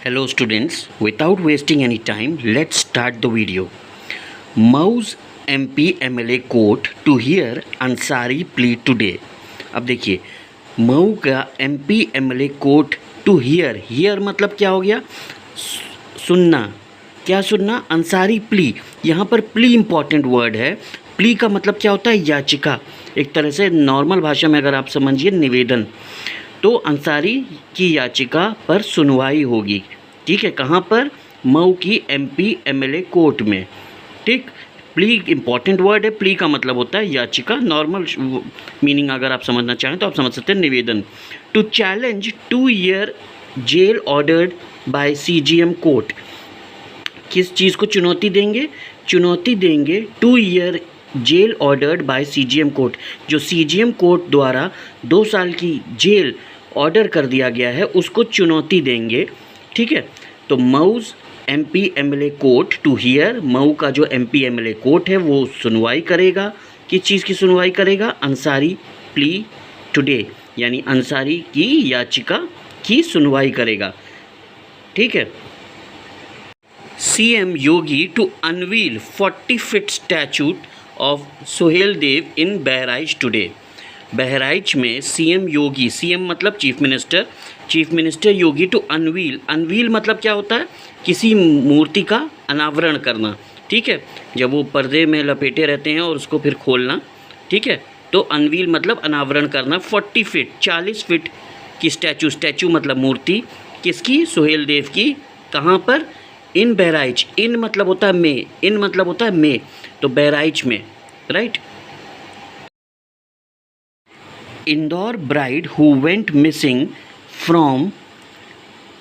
Hello students, without wasting any time, let's start the video. Mau's MP MLA court to hear Ansari plea today. अब देखिए, मऊ का MP MLA court to hear मतलब क्या हो गया? सुनना. क्या सुनना? अंसारी प्ली. यहाँ पर प्ली इंपॉर्टेंट वर्ड है. प्ली का मतलब क्या होता है? याचिका. एक तरह से नॉर्मल भाषा में अगर आप समझिए, निवेदन. तो अंसारी की याचिका पर सुनवाई होगी. ठीक है, कहाँ पर? मऊ की MP MLA कोर्ट में. ठीक. प्ली इंपॉर्टेंट वर्ड है. प्ली का मतलब होता है याचिका. नॉर्मल मीनिंग अगर आप समझना चाहें तो आप समझ सकते हैं, निवेदन. To challenge 2 year jail ordered by CGM court. किस चीज़ को चुनौती देंगे? चुनौती देंगे 2 year jail ordered by CGM court. जो CGM कोर्ट द्वारा 2 साल की जेल ऑर्डर कर दिया गया है, उसको चुनौती देंगे. ठीक है. तो Mau's MP MLA court to hear. Mau का जो MP MLA कोर्ट है वो सुनवाई करेगा. किस चीज़ की सुनवाई करेगा? अंसारी प्ली टुडे, यानी अंसारी की याचिका की सुनवाई करेगा. ठीक है. CM Yogi to unveil 40 feet statue of Suhel Dev in Bahraich today. Bahraich में CM योगी, CM मतलब chief minister Yogi to unveil मतलब क्या होता है? किसी मूर्ति का अनावरण करना. ठीक है, जब वो पर्दे में लपेटे रहते हैं और उसको फिर खोलना. ठीक है, तो अनवील मतलब अनावरण करना. 40 फीट की स्टैचू मतलब मूर्ति. किसकी? सोहेल देव की. कहाँ पर? इन बहराइच. इन मतलब होता है में. तो बहराइच में. Right. Indore bride who went missing from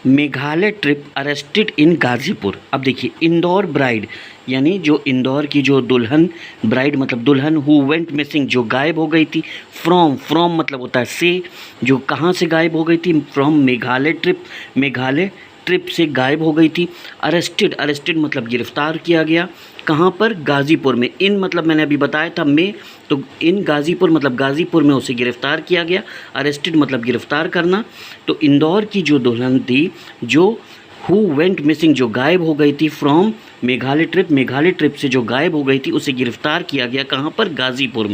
Meghalaya trip arrested in Ghazipur. अब देखिए, इंदौर ब्राइड यानी जो इंदौर की जो दुल्हन, ब्राइड मतलब दुल्हन, हु वेंट मिसिंग जो गायब हो गई थी, फ्रॉम मतलब होता है से, जो कहाँ से गायब हो गई थी? फ्रॉम मेघालय ट्रिप से गायब हो गई थी. अरेस्टेड मतलब गिरफ्तार किया गया. कहाँ पर? गाज़ीपुर में. इन मतलब मैंने अभी बताया था में, तो इन गाज़ीपुर मतलब गाज़ीपुर में उसे गिरफ्तार किया गया. अरेस्टेड मतलब गिरफ्तार करना. तो इंदौर की जो दुल्हन थी, जो हु वेंट मिसिंग जो गायब हो गई थी, फ्रॉम मेघालय ट्रिप से जो गायब हो गई थी, उसे गिरफ्तार किया गया. कहाँ पर? गाज़ीपुर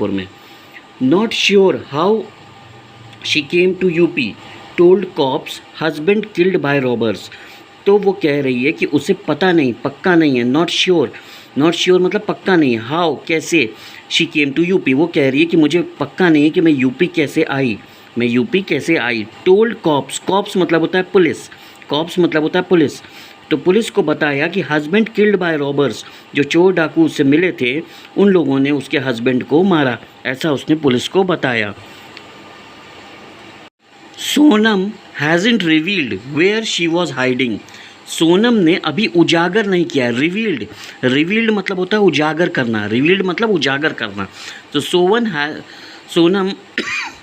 में. Not sure how she came to UP told cops husband killed by robbers. तो वो कह रही है कि उसे पता नहीं, पक्का नहीं है. नॉट श्योर मतलब पक्का नहीं. हाउ कैसे? शी केम टू UP, वो कह रही है कि मुझे पक्का नहीं है कि मैं UP कैसे आई. टोल्ड कॉप्स मतलब होता है पुलिस. तो पुलिस को बताया कि हस्बैंड किल्ड बाय रॉबर्स, जो चोर डाकू उससे मिले थे, उन लोगों ने उसके हस्बैंड को मारा. ऐसा उसने पुलिस को बताया. Sonam hasn't revealed where she was hiding. Sonam ने अभी उजागर नहीं किया. रिवील्ड मतलब होता है उजागर करना. तो Sonam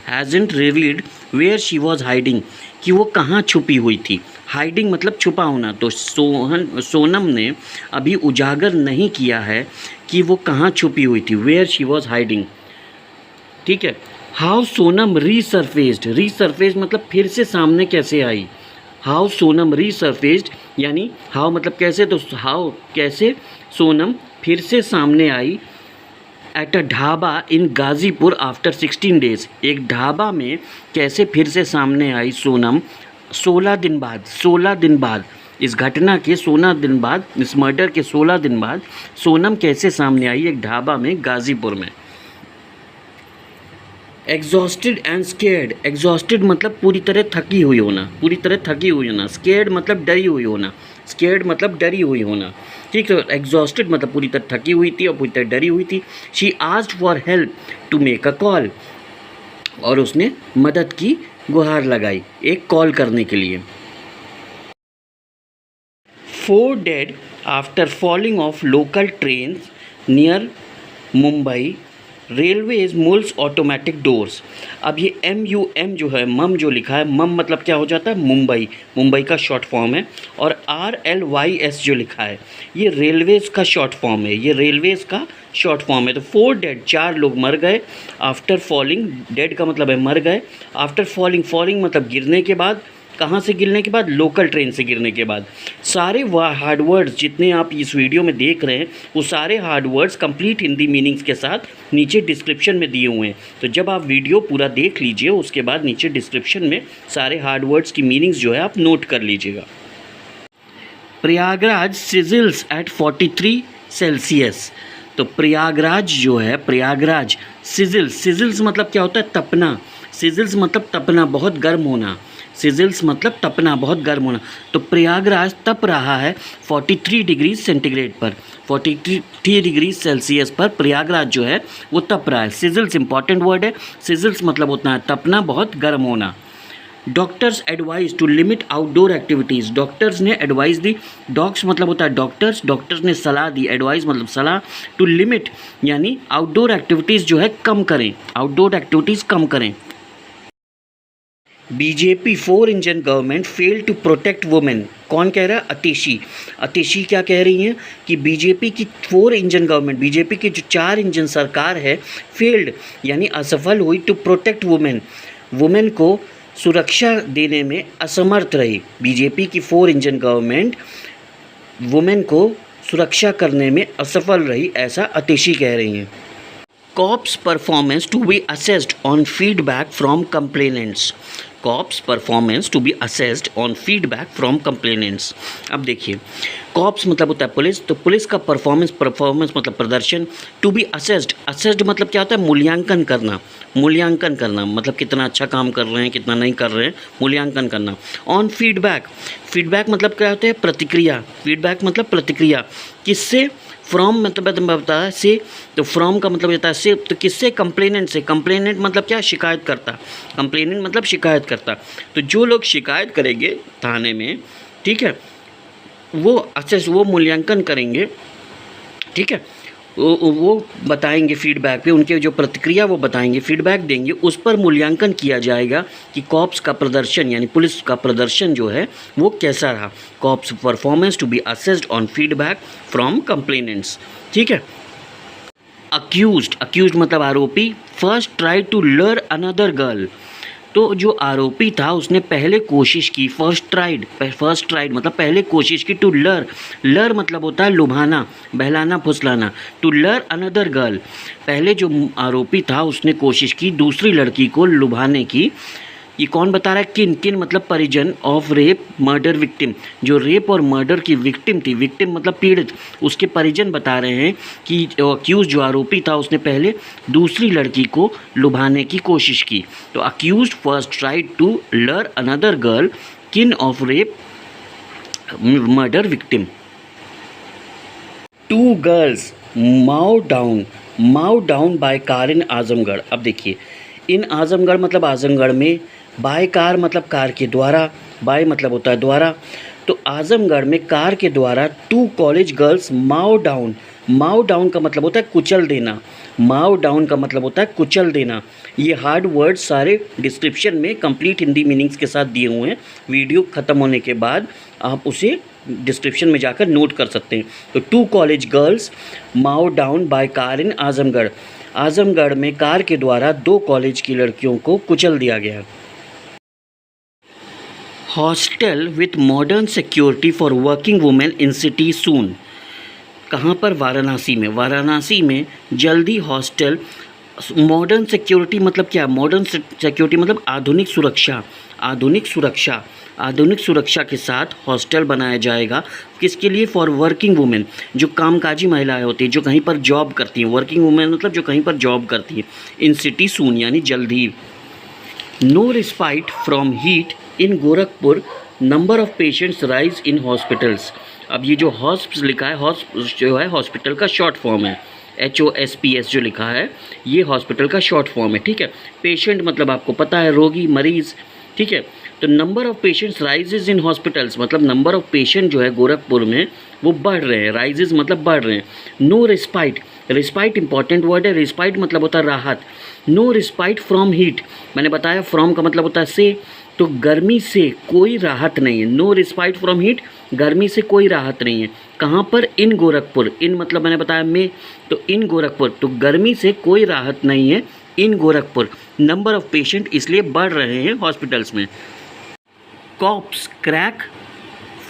hasn't revealed where she was hiding, कि वो कहाँ छुपी हुई थी. हाइडिंग मतलब छुपा होना. तो सोनम ने अभी उजागर नहीं किया है कि वो कहाँ छुपी हुई थी. Where she was hiding. ठीक है. हाउ सोनम रीसरफेस्ड मतलब फिर से सामने कैसे आई. हाउ सोनम रीसरफेस्ड यानी हाउ मतलब कैसे, तो हाउ कैसे सोनम फिर से सामने आई. At a dhaba in Ghazipur after 16 days. एक ढाबा में कैसे फिर से सामने आई सोनम 16 दिन बाद. इस घटना के 16 दिन बाद, इस मर्डर के 16 दिन बाद सोनम कैसे सामने आई एक ढाबा में गाज़ीपुर में. Exhausted and scared. एग्जॉस्टेड मतलब पूरी तरह थकी हुई होना. स्केर्ड मतलब डरी हुई होना. ठीक है. एग्जॉस्टेड मतलब पूरी तरह थकी हुई थी और पूरी तरह डरी हुई थी. She asked for help to make a call. और उसने मदद की गुहार लगाई एक कॉल करने के लिए. 4 dead after falling of local train near Mumbai railways moles automatic doors. अब ये MUM जो है, मम जो लिखा है, मम मतलब क्या हो जाता है? मुंबई का शॉर्ट फॉर्म है. और RLYS जो लिखा है, ये रेलवेज़ का शॉर्ट फॉर्म है. तो 4 डेड 4 लोग मर गए. आफ्टर फॉलिंग, डेड का मतलब है मर गए. आफ्टर फॉलिंग मतलब गिरने के बाद. कहाँ से गिरने के बाद? लोकल ट्रेन से गिरने के बाद। सारे हार्ड वर्ड्स जितने आप इस वीडियो में देख रहे हैं वो सारे hard words complete Hindi meanings के साथ नीचे डिस्क्रिप्शन में दिए हुए हैं। तो जब आप वीडियो पूरा देख लीजिए उसके बाद नीचे डिस्क्रिप्शन में सारे हार्ड वर्ड्स की मीनिंग्स जो है आप नोट कर लीजिएगा। Prayagraj sizzles at 43 Celsius. तो प्रयागराज जो है, प्रयागराज सिजल्स मतलब क्या होता है? तपना। सिजल्स मतलब तपना, बहुत गर्म होना। सिजल्स मतलब तपना, बहुत गर्म होना। तो प्रयागराज तप रहा है 43 डिग्री सेंटीग्रेड पर, 43 डिग्री सेल्सियस पर प्रयागराज जो है वो तप रहा है। सिजल्स इंपॉर्टेंट वर्ड है। सिजल्स मतलब होता है तपना, बहुत गर्म होना। Doctors advise to limit outdoor activities. Doctors ने एडवाइस दी। डॉक्स मतलब होता है डॉक्टर्स, डॉक्टर्स ने सलाह दी। एडवाइस मतलब सलाह। टू लिमिट यानी आउटडोर एक्टिविटीज़ जो है कम करें, आउटडोर एक्टिविटीज़ कम करें। BJP 4 engine government fail to protect women. कौन कह रहा है? अतिशी। अतिशी क्या कह रही हैं कि बीजेपी की 4 इंजन गवर्नमेंट, बीजेपी की जो 4 इंजन सरकार है, फेल्ड यानी असफल हुई टू प्रोटेक्ट वुमेन, वुमेन को सुरक्षा देने में असमर्थ रही। बीजेपी की 4 इंजन गवर्नमेंट वुमेन को सुरक्षा करने में असफल रही, ऐसा अतिशी कह रही हैं। Cops performance to be assessed on feedback from complainants. Cops performance to be assessed on feedback from complainants. अब देखिए, कॉप्स मतलब होता है पुलिस, तो पुलिस का परफॉर्मेंस मतलब प्रदर्शन। टू बी असेस्ड, असेस्ड मतलब क्या होता है? मूल्यांकन करना। मूल्यांकन करना मतलब कितना अच्छा काम कर रहे हैं, कितना नहीं कर रहे हैं, मूल्यांकन करना। ऑन फीडबैक, फीडबैक मतलब क्या होता है? प्रतिक्रिया। फीडबैक मतलब प्रतिक्रिया। किससे? फ्रॉम मतलब बता है से, तो फ्रॉम का मतलब होता है से, तो किससे? कंप्लेनेंट से। कंप्लेनेंट मतलब क्या? शिकायत करता। कंप्लेनेंट मतलब शिकायत करता। तो जो लोग शिकायत करेंगे थाने में, ठीक है, वो असेस, वो मूल्यांकन करेंगे, ठीक है, वो बताएंगे फीडबैक पे, उनके जो प्रतिक्रिया वो बताएंगे, फीडबैक देंगे, उस पर मूल्यांकन किया जाएगा कि कॉप्स का प्रदर्शन यानी पुलिस का प्रदर्शन जो है वो कैसा रहा। Cops performance to be assessed on feedback from complainants, ठीक है। अक्यूज्ड, अक्यूज्ड मतलब आरोपी। First try to lure another girl. तो जो आरोपी था उसने पहले कोशिश की। फर्स्ट ट्राइड मतलब पहले कोशिश की। टू लर, लर मतलब होता है लुभाना, बहलाना, फुसलाना। टू लर अनदर गर्ल, पहले जो आरोपी था उसने कोशिश की दूसरी लड़की को लुभाने की। ये कौन बता रहा है? किन, किन मतलब परिजन ऑफ रेप मर्डर विक्टिम, जो रेप और मर्डर की विक्टिम थी, विक्टिम मतलब पीड़ित, उसके परिजन बता रहे हैं कि अक्यूज जो आरोपी था उसने पहले दूसरी लड़की को लुभाने की कोशिश की। तो accused first tried to lure another girl, किन of rape murder victim. 2 girls mould down by car in Azamgarh. अब देखिए, इन आजमगढ़ मतलब आजमगढ़ में, बाय कार मतलब कार के द्वारा, बाय मतलब होता है द्वारा। तो आजमगढ़ में कार के द्वारा 2 कॉलेज गर्ल्स माउ डाउन का मतलब होता है कुचल देना। माउ डाउन का मतलब होता है कुचल देना। ये हार्ड वर्ड सारे डिस्क्रिप्शन में कंप्लीट हिंदी मीनिंग्स के साथ दिए हुए हैं। वीडियो ख़त्म होने के बाद आप उसे डिस्क्रिप्शन में जाकर नोट कर सकते हैं। तो 2 college girls mowed down by car in Azamgarh. Azamgarh में कार के द्वारा 2 कॉलेज की लड़कियों को कुचल दिया गया। Hostel with modern security for working women in city soon. कहाँ पर? वाराणसी में। वाराणसी में जल्दी हॉस्टल, मॉडर्न सिक्योरिटी मतलब क्या? मॉडर्न सिक्योरिटी मतलब आधुनिक सुरक्षा, आधुनिक सुरक्षा, आधुनिक सुरक्षा के साथ हॉस्टल बनाया जाएगा। किसके लिए? फॉर वर्किंग वुमेन, जो कामकाजी महिलाएं होती हैं, जो कहीं पर जॉब करती हैं। वर्किंग वुमेन मतलब जो कहीं पर जॉब करती है। इन सिटी सून यानी जल्दी। No respite from heat in Gorakhpur, number of patients rise in hospitals. अब ये जो हॉस्पिटल लिखा है, जो है हॉस्पिटल का शॉर्ट फॉर्म है। HOSPS जो लिखा है ये हॉस्पिटल का शॉर्ट फॉर्म है, ठीक है। पेशेंट मतलब आपको पता है रोगी, मरीज़, ठीक है। तो number of patients rises in hospitals मतलब नंबर ऑफ़ पेशेंट जो है गोरखपुर में वो बढ़ रहे हैं। राइजेज मतलब बढ़ रहे हैं। No respite, respite important word है। रिस्पाइट मतलब होता है राहत। नो रिस्पाइट फ्रॉम हीट, मैंने बताया फ्रॉम का मतलब होता है से, तो गर्मी से कोई राहत नहीं है। नो रिस्पाइट फ्रॉम हीट, गर्मी से कोई राहत नहीं है। कहाँ पर? इन गोरखपुर। इन मतलब मैंने बताया में, तो इन गोरखपुर, तो गर्मी से कोई राहत नहीं है in Gorakhpur. Number of patient इसलिए बढ़ रहे हैं हॉस्पिटल्स में। Cops crack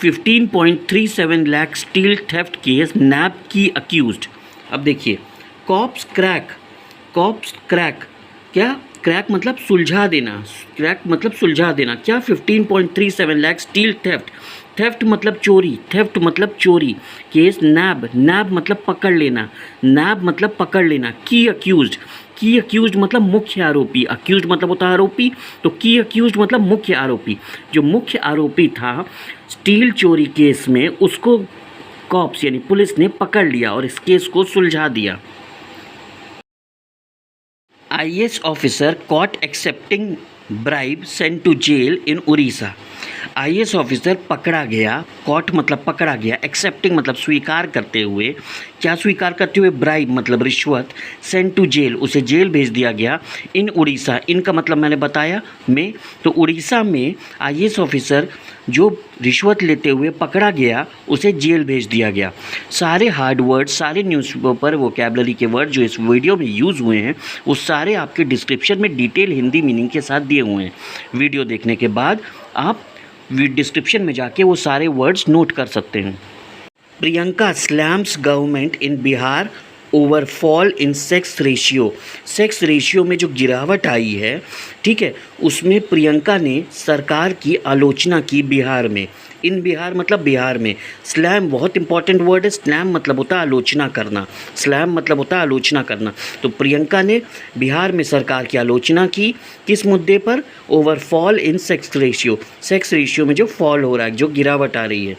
15.37 lakh steel theft case nab key accused. अब देखिए कॉप्स क्रैक क्या, क्रैक मतलब सुलझा देना, क्रैक मतलब सुलझा देना क्या, 15.37 लाख स्टील थेफ्ट मतलब चोरी, थेफ्ट मतलब चोरी, केस नैब मतलब पकड़ लेना, नैब मतलब पकड़ लेना, की अक्यूज्ड मतलब मुख्य आरोपी, अक्यूज्ड मतलब होता है आरोपी, तो की अक्यूज्ड मतलब मुख्य आरोपी। जो मुख्य आरोपी था स्टील चोरी केस में, उसको कॉप्स यानी पुलिस ने पकड़ लिया और इस केस को सुलझा दिया। IAS officer caught accepting bribe sent to jail in Orissa. IAS officer पकड़ा गया, कॉट मतलब पकड़ा गया, एक्सेप्टिंग मतलब स्वीकार करते हुए, क्या स्वीकार करते हुए, ब्राइब मतलब रिश्वत, सेंट टू जेल उसे जेल भेज दिया गया, इन उड़ीसा, इनका मतलब मैंने बताया में, तो उड़ीसा में IAS ऑफिसर जो रिश्वत लेते हुए पकड़ा गया उसे जेल भेज दिया गया। सारे हार्ड वर्ड, सारे न्यूज़पेपर वोकैबलरी के वर्ड जो इस वीडियो में यूज़ हुए हैं वो सारे आपके डिस्क्रिप्शन में डिटेल हिंदी मीनिंग के साथ दिए हुए हैं। वीडियो देखने के बाद आप डिस्क्रिप्शन में जाके वो सारे वर्ड्स नोट कर सकते हैं। Priyanka slams government in Bihar over fall in sex ratio में जो गिरावट आई है, ठीक है, उसमें प्रियंका ने सरकार की आलोचना की बिहार में। इन बिहार मतलब बिहार में। स्लैम बहुत इंपॉर्टेंट वर्ड है, स्लैम मतलब होता है आलोचना करना, स्लैम मतलब होता है आलोचना करना। तो प्रियंका ने बिहार में सरकार की आलोचना की, किस मुद्दे पर, over fall in sex ratio में जो फॉल हो रहा है, जो गिरावट आ रही है।